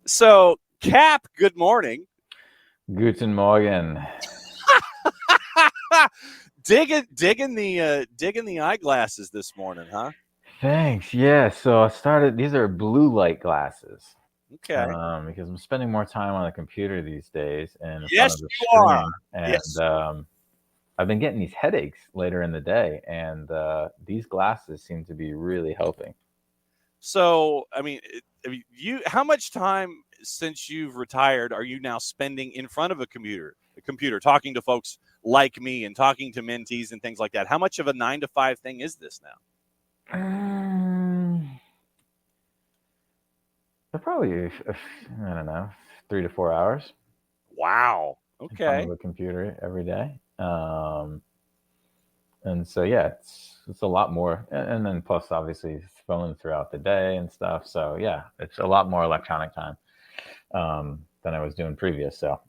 So, Cap, good morning. Guten Morgen. digging the eyeglasses this morning, huh? Thanks. Yeah. So I started. These are blue light glasses Okay. because I'm spending more time on the computer these days and in front Yes, of the you are. screen, and Yes. I've been getting these headaches later in the day, and these glasses seem to be really helping. So, how much time since you've retired are you now spending in front of a computer, talking to folks like me and talking to mentees and things like that? How much of a 9 to 5 thing is this now? They're probably I don't know, 3 to 4 hours Wow. in front Okay. of a computer every day. And so yeah, it's a lot more, and then plus obviously phone throughout the day and stuff. So yeah, it's a lot more electronic time than I was doing previous. So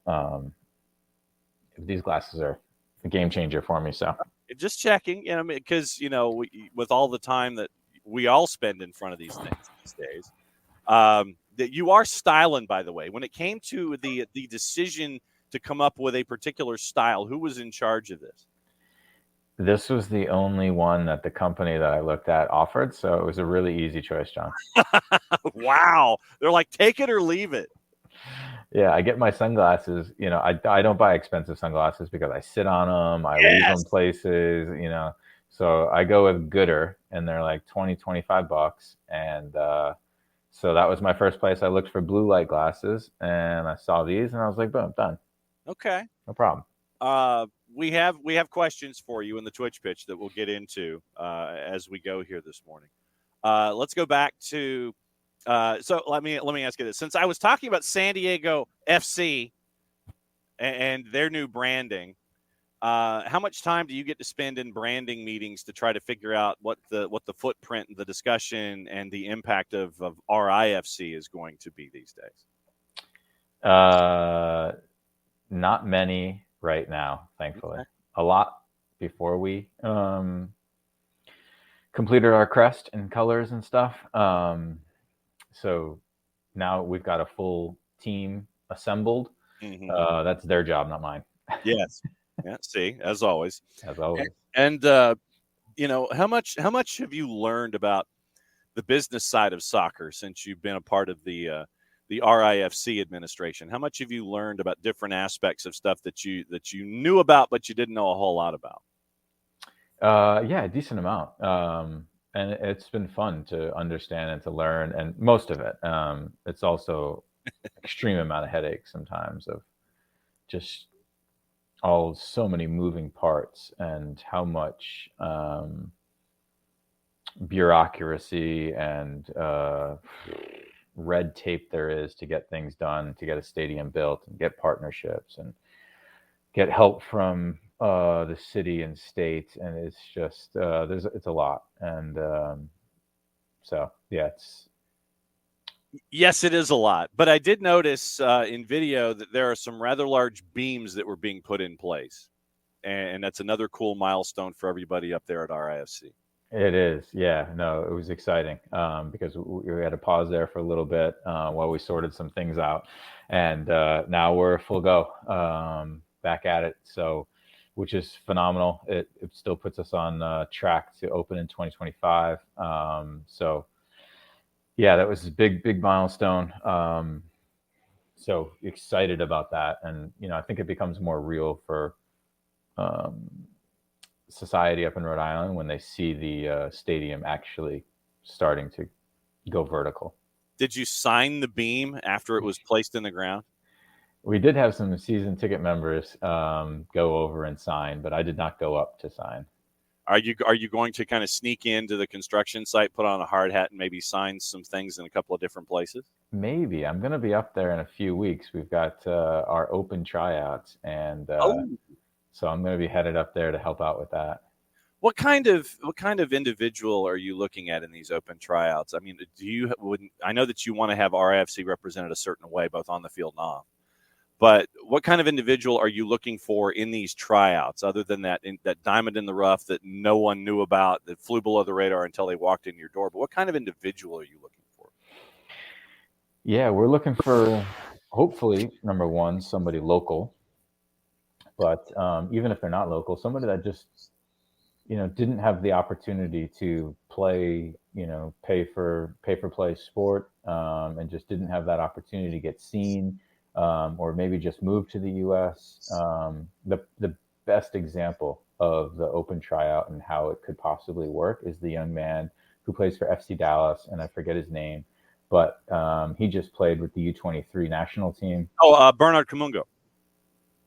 these glasses are a game changer for me. So Just checking, because with all the time that we all spend in front of these things these days, that you are styling. By the way, when it came to the decision to come up with a particular style, who was in charge of this? this was the only one that the company that I looked at offered. So it was a really easy choice, John. Wow, they're like take it or leave it. Yeah, I get my sunglasses. I don't buy expensive sunglasses because I sit on them, I leave them Yes. places. So I go with Gooder, and they're like 20-25 bucks. And so that was my first place. I looked for blue light glasses, and I saw these, and I was like, boom, done. Okay. No problem. We have questions for you in the Twitch pitch that we'll get into as we go here this morning. Let's go back to. So let me ask you this: since I was talking about San Diego FC and their new branding, how much time do you get to spend in branding meetings to try to figure out what the footprint and the discussion and the impact of RIFC is going to be these days? Not many right now, thankfully. Okay. A lot before we completed our crest and colors and stuff. So now we've got a full team assembled. Mm-hmm. That's their job, not mine. Yes. Yeah. See, as always. As always. And how much have you learned about the business side of soccer since you've been a part of the RIFC administration? How much have you learned about different aspects of stuff that you knew about but you didn't know a whole lot about? Yeah, a decent amount. And it's been fun to understand and to learn, and most of it. It's also extreme amount of headache sometimes of just so many moving parts and how much bureaucracy and red tape there is to get things done, to get a stadium built, and get partnerships, and get help from the city and state. And it's just it's a lot. And so yeah, it's Yes, it is a lot. But I did notice in video that there are some rather large beams that were being put in place. And that's another cool milestone for everybody up there at RIFC. It is, yeah. No, it was exciting because we had to pause there for a little bit while we sorted some things out, and now we're full go back at it. So, which is phenomenal. It still puts us on track to open in 2025. So, yeah, that was a big milestone. So excited about that, and I think it becomes more real for um, society up in Rhode Island when they see the stadium actually starting to go vertical. Did you sign the beam after it was placed in the ground? We did have some season ticket members go over and sign, but I did not go up to sign. Are you going to kind of sneak into the construction site, put on a hard hat, and maybe sign some things in a couple of different places? Maybe I'm going to be up there in a few weeks. We've got our open tryouts, and Oh, so I'm going to be headed up there to help out with that. What kind of individual are you looking at in these open tryouts? I mean, I know that you want to have RIFC represented a certain way, both on the field and off. But what kind of individual are you looking for in these tryouts, other than that diamond in the rough that no one knew about, that flew below the radar until they walked in your door? But what kind of individual are you looking for? Yeah, we're looking for, hopefully, number one, somebody local. But even if they're not local, somebody that just, didn't have the opportunity to play, pay for play sport, and just didn't have that opportunity to get seen, or maybe just moved to the U.S. The best example of the open tryout and how it could possibly work is the young man who plays for FC Dallas, and I forget his name, but he just played with the U23 national team. Oh, Bernard Kamungo.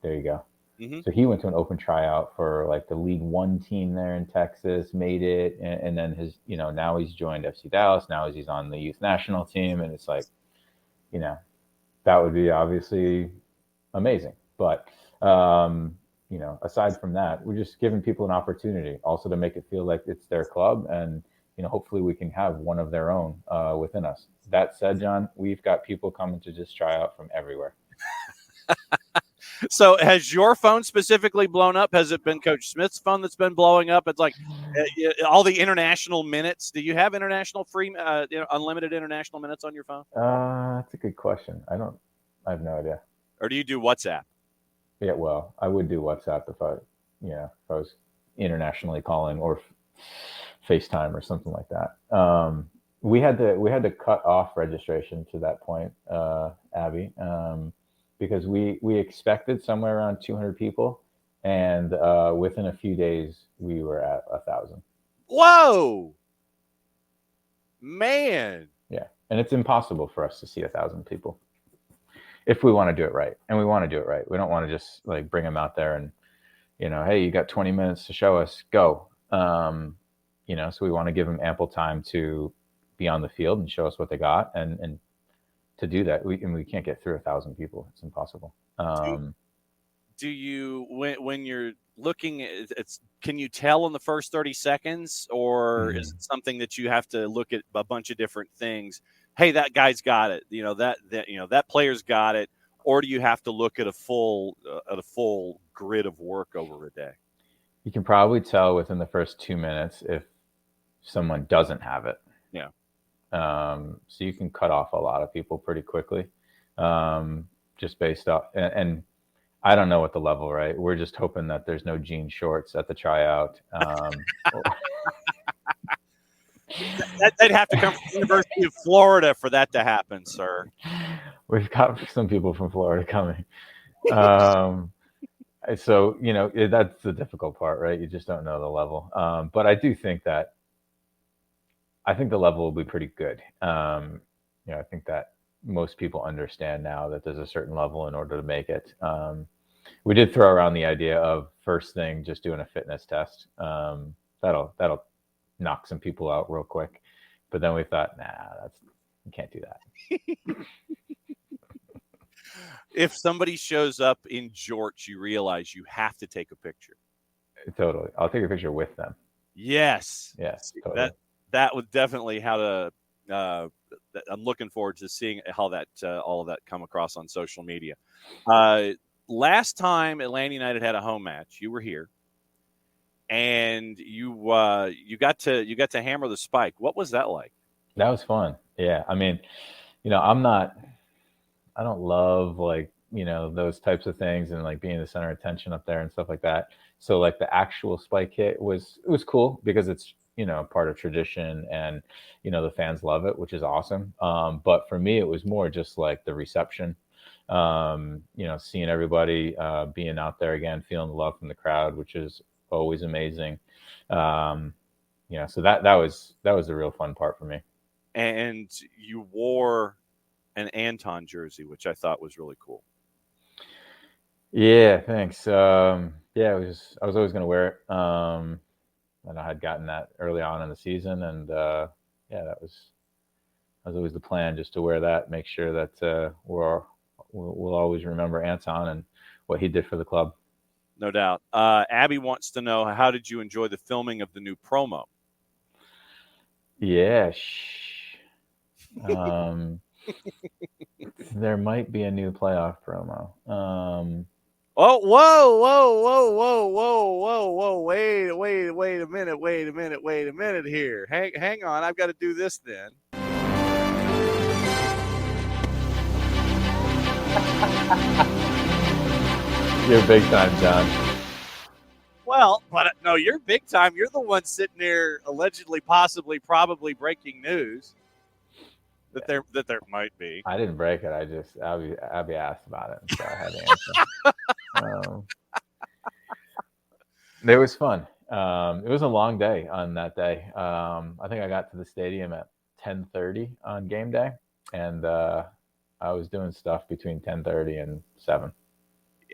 There you go. Mm-hmm. So he went to an open tryout for like the League One team there in Texas, made it, and then now he's joined FC Dallas. Now he's on the youth national team, and it's like, that would be obviously amazing. But aside from that, we're just giving people an opportunity, also to make it feel like it's their club, and hopefully we can have one of their own within us. That said, John, we've got people coming to just try out from everywhere. So has your phone specifically blown up? Has it been Coach Smith's phone that's been blowing up? It's like all the international minutes. Do you have international free, unlimited international minutes on your phone? That's a good question. I have no idea. Or do you do WhatsApp? Yeah, well, I would do WhatsApp if I was internationally calling, or FaceTime or something like that. We had to cut off registration to that point, Abby. Because we expected somewhere around 200 people, and within a few days we were at 1,000. Whoa, man! Yeah, and it's impossible for us to see 1,000 people if we want to do it right, and we want to do it right. We don't want to just like bring them out there and hey, you got 20 minutes to show us, go. So we want to give them ample time to be on the field and show us what they got, and to do that, we can't get through 1,000 people. It's impossible. Do you, when you're looking at it's, can you tell in the first 30 seconds, or is it something that you have to look at a bunch of different things? Hey, that guy's got it. That player's got it. Or do you have to look at a full grid of work over a day? You can probably tell within the first 2 minutes if someone doesn't have it. Yeah. So you can cut off a lot of people pretty quickly, just based off. And I don't know what the level, right? We're just hoping that there's no jean shorts at the tryout. They'd have to come from the University of Florida for that to happen, sir. We've got some people from Florida coming. So, that's the difficult part, right? You just don't know the level. But I do think that I think the level will be pretty good. I think that most people understand now that there's a certain level in order to make it. We did throw around the idea of first thing just doing a fitness test. That'll knock some people out real quick. But then we thought, you can't do that. If somebody shows up in jorts, you realize you have to take a picture. Totally. I'll take a picture with them. Yes. Yes. Totally. That was definitely how to. I'm looking forward to seeing how that all of that come across on social media. Last time Atlanta United had a home match, you were here, and you got to hammer the spike. What was that like? That was fun. Yeah, I mean, I don't love those types of things and like being the center of attention up there and stuff like that. So like the actual spike hit was cool because it's part of tradition, and the fans love it, which is awesome. But for me, it was more just like the reception, seeing everybody being out there again, feeling the love from the crowd, which is always amazing. So that was the real fun part for me. And you wore an Anton jersey, which I thought was really cool. Yeah, thanks. I was always going to wear it. And I had gotten that early on in the season, and that was always the plan, just to wear that, make sure that we'll always remember Anton and what he did for the club. No doubt. Abby wants to know, how did you enjoy the filming of the new promo? Yeah. There might be a new playoff promo. Oh, whoa. Wait a minute here. Hang on. I've got to do this then. You're big time, John. Well, but no, you're big time. You're the one sitting there allegedly, possibly, probably breaking news that there might be. I didn't break it. Abby asked about it, so I had to answer. It was fun. It was a long day on that day. I think I got to the stadium at 10:30 on game day, and I was doing stuff between 10:30 and 7.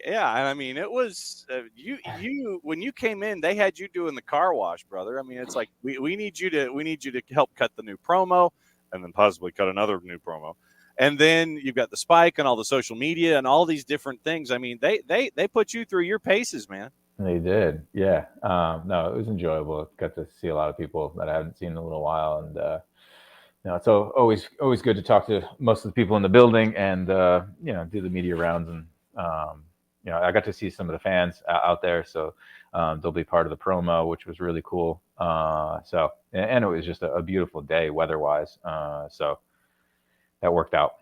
Yeah, and I mean, it was you when you came in, they had you doing the car wash, brother. I mean, it's like we need you to help cut the new promo, and then possibly cut another new promo, and then you've got the spike and all the social media and all these different things. I mean, they put you through your paces, man. They did, yeah. No, it was enjoyable. Got to see a lot of people that I haven't seen in a little while, and it's always good to talk to most of the people in the building, and do the media rounds, and I got to see some of the fans out there, so they'll be part of the promo, which was really cool. And it was just a beautiful day weather-wise, so that worked out.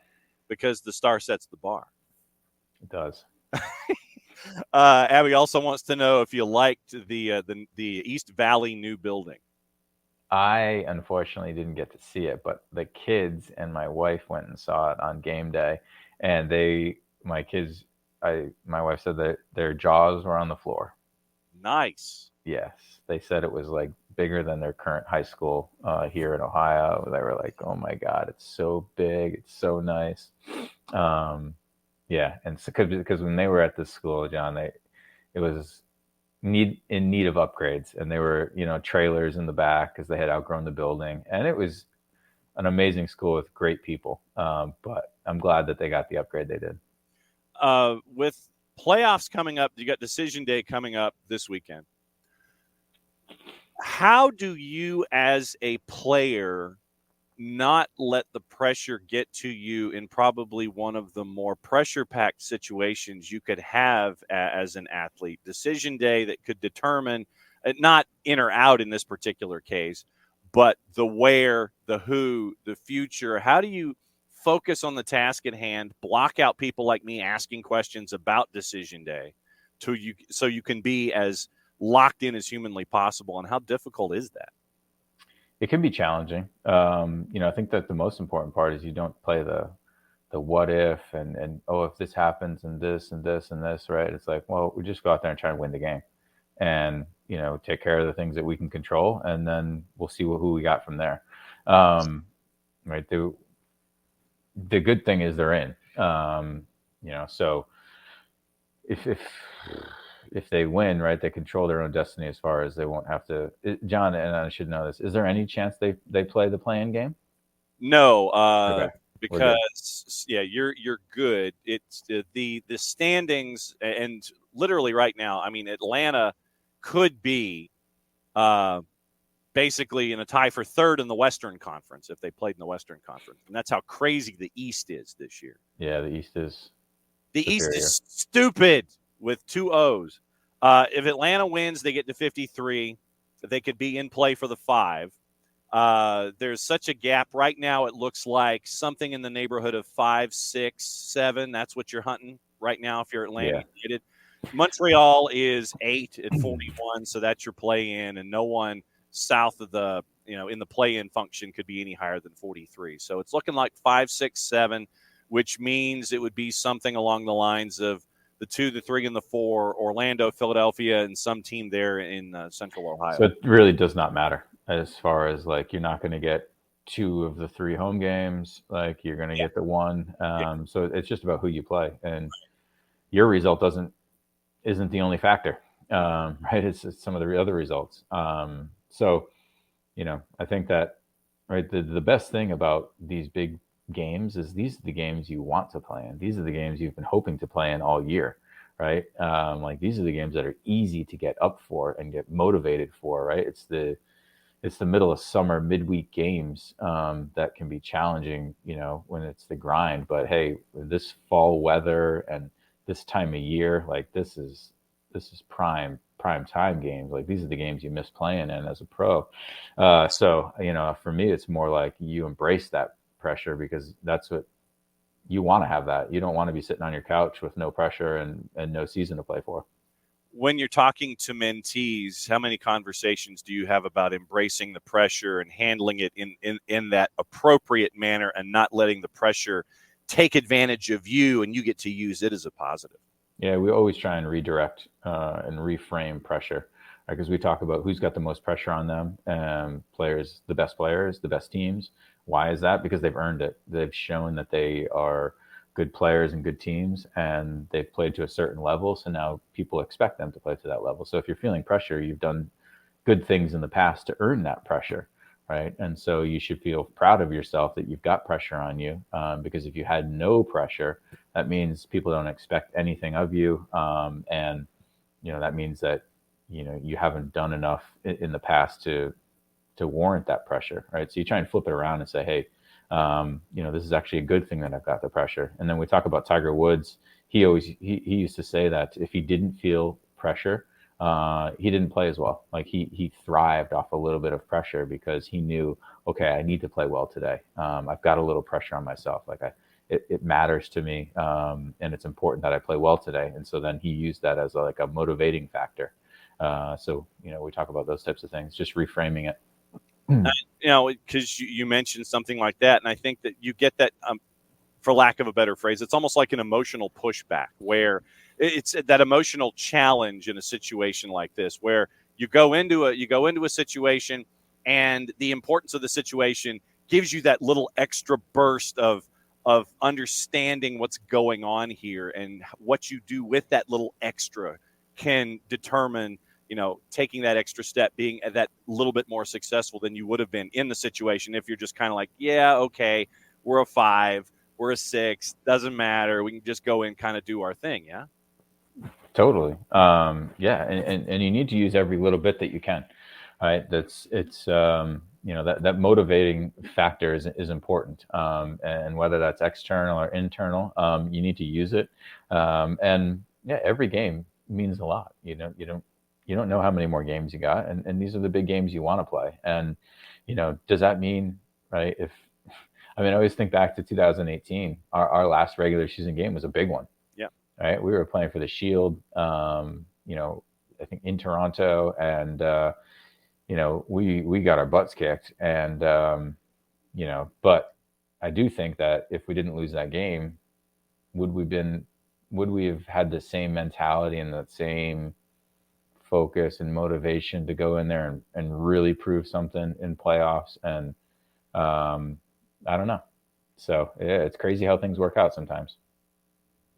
Because the star sets the bar. It does. Abby also wants to know if you liked the East Valley new building. I unfortunately didn't get to see it, but the kids and my wife went and saw it on game day, and my wife said that their jaws were on the floor. Nice. Yes, they said it was like bigger than their current high school here in Ohio. They were like, "Oh my God, it's so big, it's so nice." Yeah, and so, because when they were at this school, John, it was in need of upgrades, and they were trailers in the back because they had outgrown the building, and it was an amazing school with great people. But I'm glad that they got the upgrade they did. With playoffs coming up, you got decision day coming up this weekend. How do you, as a player, not let the pressure get to you in probably one of the more pressure-packed situations you could have as an athlete? Decision day that could determine, not in or out in this particular case, but the where, the who, the future. How do you focus on the task at hand, block out people like me asking questions about decision day so you can be as locked in as humanly possible? And how difficult is that? It can be challenging. I think that the most important part is you don't play the what if and if this happens and this and this and this, right? It's like, well, we just go out there and try to win the game, and take care of the things that we can control, and then we'll see who we got from there. Right. The good thing is they're in. So if they win, right, they control their own destiny as far as they won't have to. John, and I should know this, is there any chance they play the play-in game? No, Okay. Because you're good. It's the standings, and literally right now, I mean, Atlanta could be basically in a tie for third in the Western Conference if they played in the Western Conference, and that's how crazy the East is this year. Yeah, the East is. The East is stupid with 2 O's. If Atlanta wins, they get to 53. They could be in play for the 5. There's such a gap right now. It looks like something in the neighborhood of 5, 6, 7. That's what you're hunting right now if you're Atlanta United. Montreal is 8 at 41, so that's your play-in, and no one south of the in the play-in function could be any higher than 43. So it's looking like 5, 6, 7, which means it would be something along the lines of the 2, the 3, and the 4, Orlando, Philadelphia, and some team there in Central Ohio. So it really does not matter as far as like you're not going to get 2 of the 3 home games. Like you're going to get the 1. So it's just about who you play, and your result isn't the only factor, right? It's some of the other results. So, I think that, right, the best thing about these big games is these are the games you want to play in. These are the games you've been hoping to play in all year, right? Like these are the games that are easy to get up for and get motivated for, right? It's the middle of summer midweek games that can be challenging, when it's the grind. But hey, this fall weather and this time of year, like this is prime time games. Like these are the games you miss playing in as a pro. So for me, it's more like you embrace that pressure because that's what you want to have that. You don't want to be sitting on your couch with no pressure and no season to play for. When you're talking to mentees, how many conversations do you have about embracing the pressure and handling it in that appropriate manner and not letting the pressure take advantage of you and you get to use it as a positive? Yeah, we always try and redirect and reframe pressure because we talk about who's got the most pressure on them. Players, the best teams. Why is that? Because they've earned it. They've shown that they are good players and good teams, and they've played to a certain level. So now people expect them to play to that level. So if you're feeling pressure, you've done good things in the past to earn that pressure, right? And so you should feel proud of yourself that you've got pressure on you, because if you had no pressure, that means people don't expect anything of you, and that means that you haven't done enough in the past to warrant that pressure, right? So you try and flip it around and say, hey, this is actually a good thing that I've got the pressure. And then we talk about Tiger Woods. He used to say that if he didn't feel pressure, he didn't play as well. Like he thrived off a little bit of pressure because he knew, okay, I need to play well today. I've got a little pressure on myself. Like it matters to me, and it's important that I play well today. And so then he used that as like a motivating factor. So we talk about those types of things, just reframing it. Because you mentioned something like that, and I think that you get that, for lack of a better phrase, it's almost like an emotional pushback where it's that emotional challenge in a situation like this, where you go into a situation, and the importance of the situation gives you that little extra burst of understanding what's going on here, and what you do with that little extra can determine, taking that extra step, being that little bit more successful than you would have been in the situation if you're just kind of like, yeah, okay, we're a 5, we're a 6, doesn't matter. We can just go in, kind of do our thing. Yeah. Totally. Yeah. And you need to use every little bit that you can, right? That motivating factor is important. And whether that's external or internal, you need to use it. And yeah, every game means a lot. You don't know how many more games you got, and these are the big games you want to play. And does that mean, right? I always think back to 2018. Our last regular season game was a big one. Yeah. Right, we were playing for the Shield. I think in Toronto, and we got our butts kicked, and but I do think that if we didn't lose that game, would we have had the same mentality and the same focus and motivation to go in there and really prove something in playoffs? And I don't know. So yeah, it's crazy how things work out sometimes.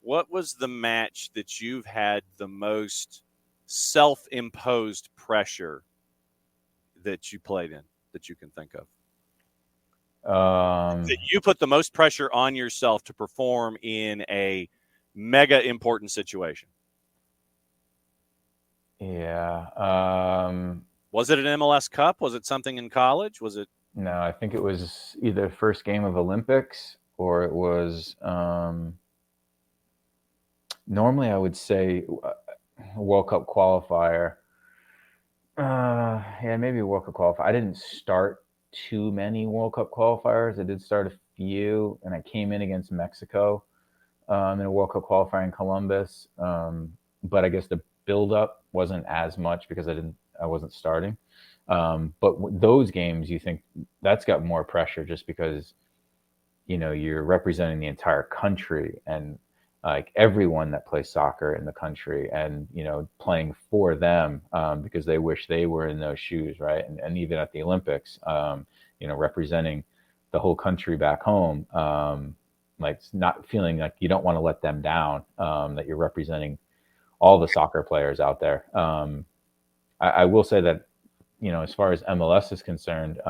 What was the match that you've had the most self-imposed pressure that you played in that you can think of? That you put the most pressure on yourself to perform in a mega important situation? Yeah. Was it an MLS Cup? Was it something in college? Was it? No, I think it was either first game of Olympics or it was. Normally, I would say a World Cup qualifier. Yeah, maybe a World Cup qualifier. I didn't start too many World Cup qualifiers. I did start a few, and I came in against Mexico in a World Cup qualifier in Columbus. But I guess the build-up wasn't as much because I wasn't starting. But those games, you think that's got more pressure just because you're representing the entire country and like everyone that plays soccer in the country, and playing for them because they wish they were in those shoes, right? And even at the Olympics, representing the whole country back home, like not feeling like you don't want to let them down, that you're representing all the soccer players out there. I will say that as far as MLS is concerned,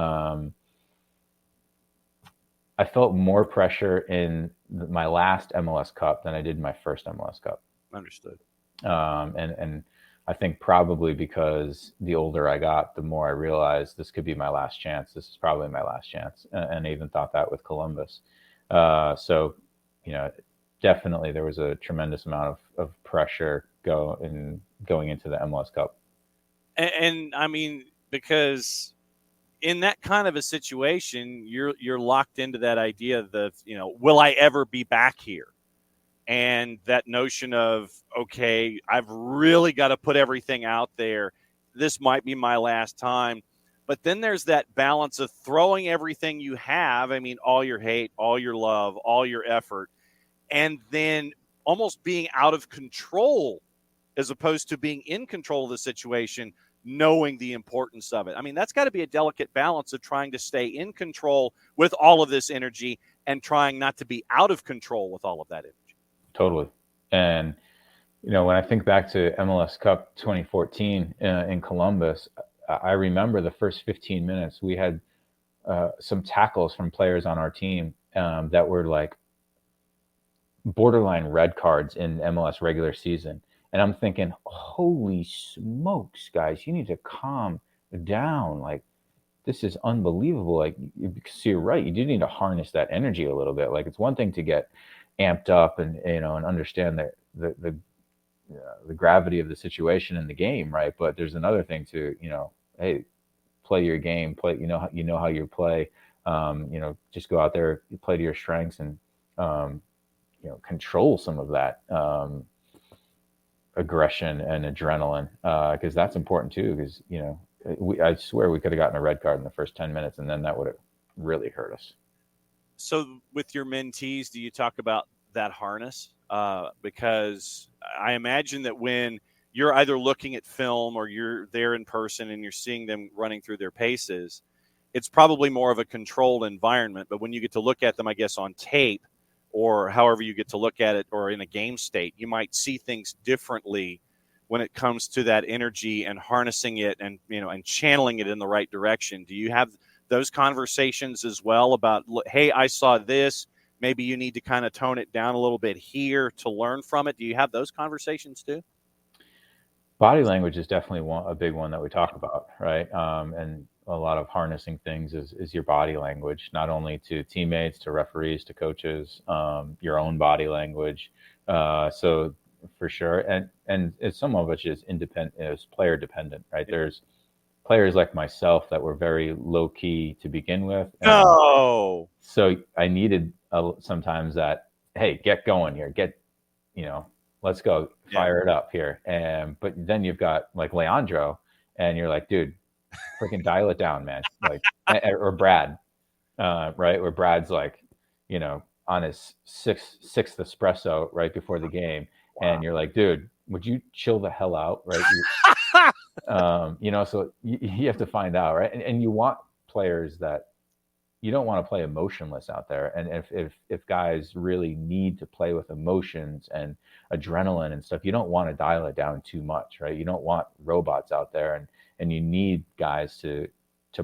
I felt more pressure in my last MLS Cup than I did my first MLS Cup. Understood. And I think probably because the older I got, the more I realized this could be my last chance. This is probably my last chance. And I even thought that with Columbus. So, definitely there was a tremendous amount of pressure going into the MLS Cup. And because in that kind of a situation, you're locked into that idea of, will I ever be back here? And that notion of, okay, I've really got to put everything out there. This might be my last time. But then there's that balance of throwing everything you have. I mean, all your hate, all your love, all your effort, and then almost being out of control as opposed to being in control of the situation, knowing the importance of it. I mean, that's got to be a delicate balance of trying to stay in control with all of this energy and trying not to be out of control with all of that energy. Totally. And, when I think back to MLS Cup 2014 in Columbus, I remember the first 15 minutes, we had some tackles from players on our team that were like borderline red cards in MLS regular season. And I'm thinking, holy smokes, guys, you need to calm down. Like, this is unbelievable. Like, because you're right, you do need to harness that energy a little bit. Like, it's one thing to get amped up and and understand the gravity of the situation in the game, right? But there's another thing to hey, play your game, play how you play. Just go out there, you play to your strengths, and control some of that aggression and adrenaline, because that's important too. Because I swear we could have gotten a red card in the first 10 minutes, and then that would have really hurt us. So with your mentees, do you talk about that harness? Because I imagine that when you're either looking at film or you're there in person and you're seeing them running through their paces, it's probably more of a controlled environment. But when you get to look at them, I guess, on tape or however you get to look at it, or in a game state, you might see things differently when it comes to that energy and harnessing it and channeling it in the right direction. Do you have those conversations as well about, hey, I saw this, maybe you need to kind of tone it down a little bit here to learn from it? Do you have those conversations too? Body language is definitely a big one that we talk about, right? And a lot of harnessing things is your body language, not only to teammates, to referees, to coaches, your own body language. So for sure, and some of which is independent, is player dependent, right? There's players like myself that were very low key to begin with. No. So I needed sometimes that, hey, get going here, let's go, fire it up here. But then you've got like Leandro, and you're like, dude, freaking dial it down, man. Like, or Brad, right? Where Brad's like, on his sixth espresso right before the game. Wow. And you're like, dude, would you chill the hell out, right? So you have to find out, right? And you want players that you don't want to play emotionless out there. And if guys really need to play with emotions and adrenaline and stuff, you don't want to dial it down too much, right? You don't want robots out there, and you need guys to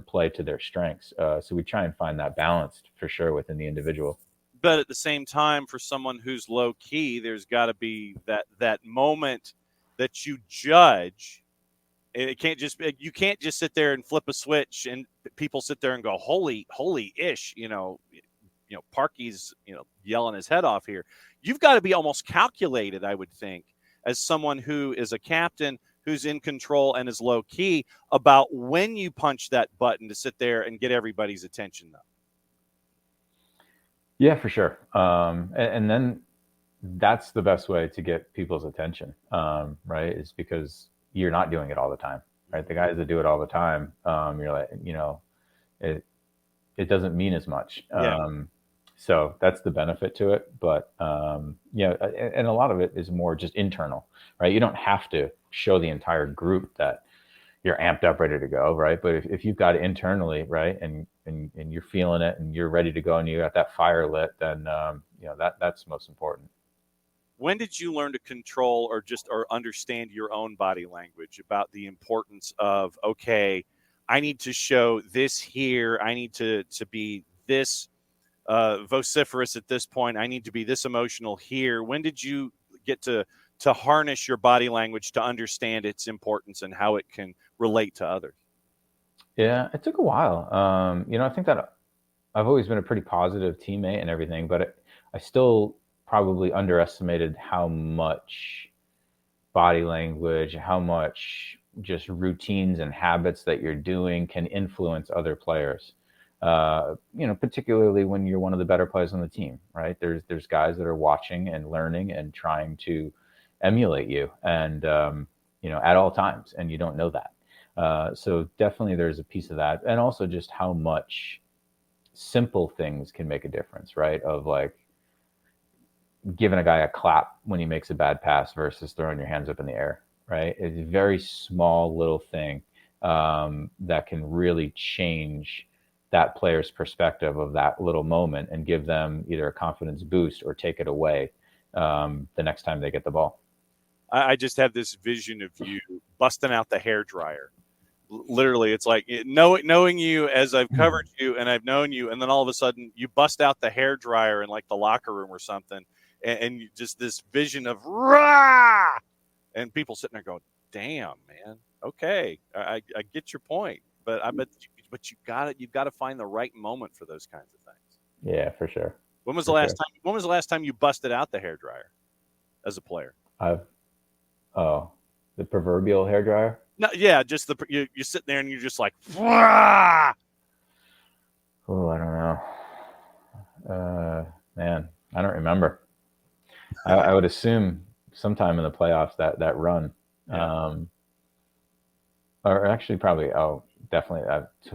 play to their strengths. So we try and find that balance for sure within the individual. But at the same time, for someone who's low key, there's got to be that moment that you judge. You can't just sit there and flip a switch and people sit there and go, holy ish, Parky's, yelling his head off here. You've got to be almost calculated, I would think, as someone who is a captain, who's in control and is low key, about when you punch that button to sit there and get everybody's attention, though. Yeah, for sure. And then that's the best way to get people's attention, right? Is because you're not doing it all the time, right? The guys that do it all the time, you're like, it doesn't mean as much. Yeah. So that's the benefit to it. But, and a lot of it is more just internal, right? You don't have to show the entire group that you're amped up, ready to go, right? But if you've got it internally, right, and you're feeling it and you're ready to go and you got that fire lit, then, that's most important. When did you learn to control or understand your own body language about the importance of, okay, I need to show this here. I need to be this vociferous at this point. I need to be this emotional here. When did you get to harness your body language to understand its importance and how it can relate to others? Yeah, it took a while. I think that I've always been a pretty positive teammate and everything, but I still probably underestimated how much body language, how much just routines and habits that you're doing can influence other players. Particularly when you're one of the better players on the team, right? There's guys that are watching and learning and trying to emulate you, and at all times, and you don't know that. So definitely there's a piece of that, and also just how much simple things can make a difference, right? Of like giving a guy a clap when he makes a bad pass versus throwing your hands up in the air, right? It's a very small little thing that can really change that player's perspective of that little moment and give them either a confidence boost or take it away the next time they get the ball. I just have this vision of you busting out the hairdryer. Literally, it's like knowing you as I've covered you and I've known you, and then all of a sudden you bust out the hairdryer in like the locker room or something, and just this vision of rah, and people sitting there going, "Damn, man, okay, I get your point, but you got it. You've got to find the right moment for those kinds of things." Yeah, for sure. When was the last time you busted out the hairdryer as a player? The proverbial hairdryer. No, yeah, just you're sitting there and you're just like, Wah! Oh, I don't know. Man, I don't remember. I would assume sometime in the playoffs that run. Yeah. Or actually probably, definitely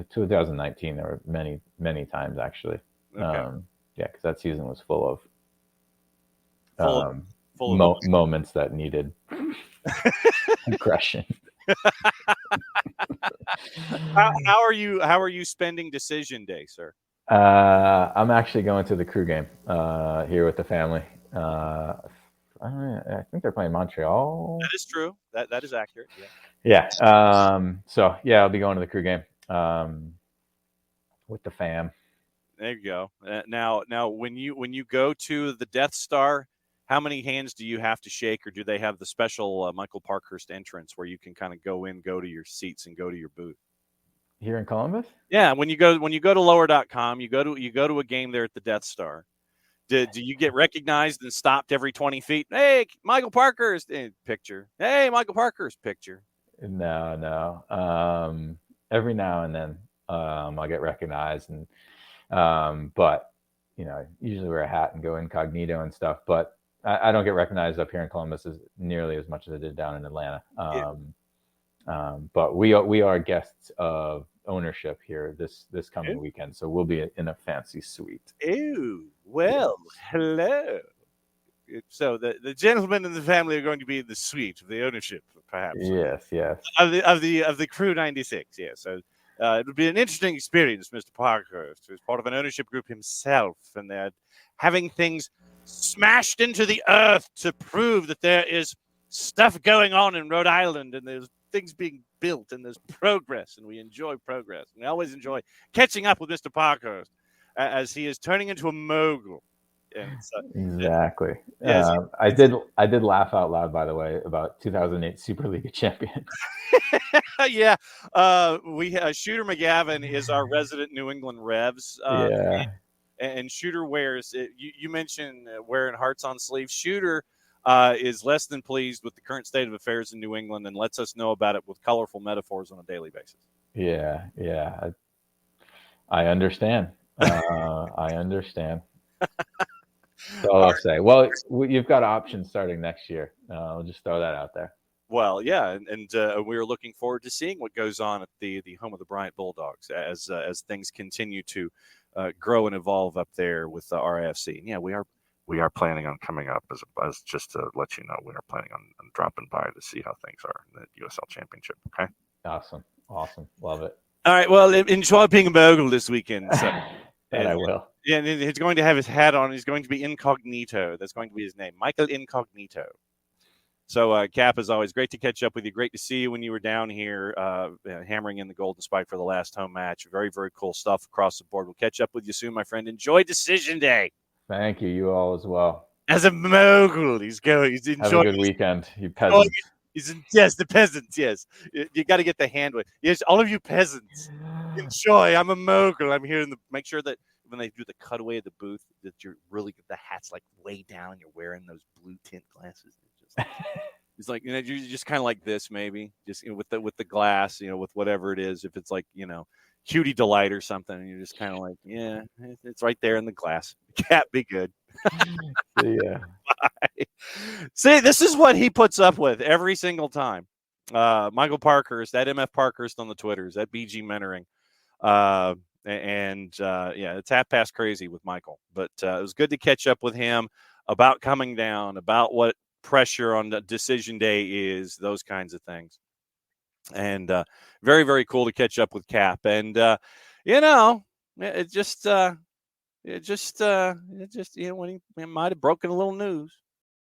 2019, there were many times actually. Okay. Because that season was full of moments that needed aggression. How are you spending decision day, sir? I'm actually going to the Crew game here with the family. I think they're playing Montreal. That is true. That is accurate. Yeah. So yeah, I'll be going to the Crew game with the fam. There you go. Now, when you go to the Death Star, how many hands do you have to shake, or do they have the special Michael Parkhurst entrance where you can kind of go to your seats and go to your booth? Here in Columbus? Yeah, when you go to lower.com, you go to a game there at the Death Star. Do you get recognized and stopped every 20 feet? Hey, Michael Parkhurst picture. Hey, Michael Parkhurst picture. No. Every now and then I'll get recognized, and but usually wear a hat and go incognito and stuff. But I don't get recognized up here in Columbus as nearly as much as I did down in Atlanta. But we are guests of ownership here this coming weekend, so we'll be in a fancy suite. Oh, well, yes. Hello. So the gentlemen in the family are going to be in the suite of the ownership, perhaps. Yes. Of the Crew 96. Yes. So it would be an interesting experience, Mr. Parkhurst, who's part of an ownership group himself, and they're having things smashed into the earth to prove that there is stuff going on in Rhode Island, and there's things being built, and there's progress, and we enjoy progress. And we always enjoy catching up with Mr. Parkhurst as he is turning into a mogul. Exactly. I did laugh out loud, by the way, about 2008 Superliga champion. Yeah. Shooter McGavin is our resident New England Revs. And Shooter wears, you mentioned wearing hearts on sleeves. Shooter is less than pleased with the current state of affairs in New England and lets us know about it with colorful metaphors on a daily basis. Yeah. I understand. I understand. That's all I'll say. Well, you've got options starting next year. I'll just throw that out there. Well, yeah, and we're looking forward to seeing what goes on at the home of the Bryant Bulldogs as things continue to grow and evolve up there with the RFC. And yeah, we are planning on coming up as just to let you know, we are planning on dropping by to see how things are in the USL Championship. Okay. Awesome. Love it. All right. Well, enjoy being a mogul this weekend. So. And I will. Yeah, and he's going to have his hat on. He's going to be incognito. That's going to be his name, Michael Incognito. So, Cap, as always, great to catch up with you. Great to see you when you were down here hammering in the Golden Spike for the last home match. Very, very cool stuff across the board. We'll catch up with you soon, my friend. Enjoy decision day. Thank you. You all as well. As a mogul, he's enjoying. Have a good weekend, you peasants. Yes, the peasants, yes. You got to get the hand with. Yes, all of you peasants. Enjoy. I'm a mogul. I'm here make sure that when they do the cutaway of the booth, that you're really, the hat's like way down and you're wearing those blue tint glasses. Just like, He's like, you're just kind of like this, maybe just with the glass, with whatever it is. If it's like, cutie delight or something, and you're just kind of like, yeah, it's right there in the glass. Cat, be good. Yeah. See, this is what he puts up with every single time. Michael Parkhurst, that MF Parkhurst on the Twitters, that BG mentoring. Yeah, it's half past crazy with Michael, but it was good to catch up with him about coming down, about what pressure on the decision day is, those kinds of things. And very, very cool to catch up with Cap. And, it just when he might have broken a little news.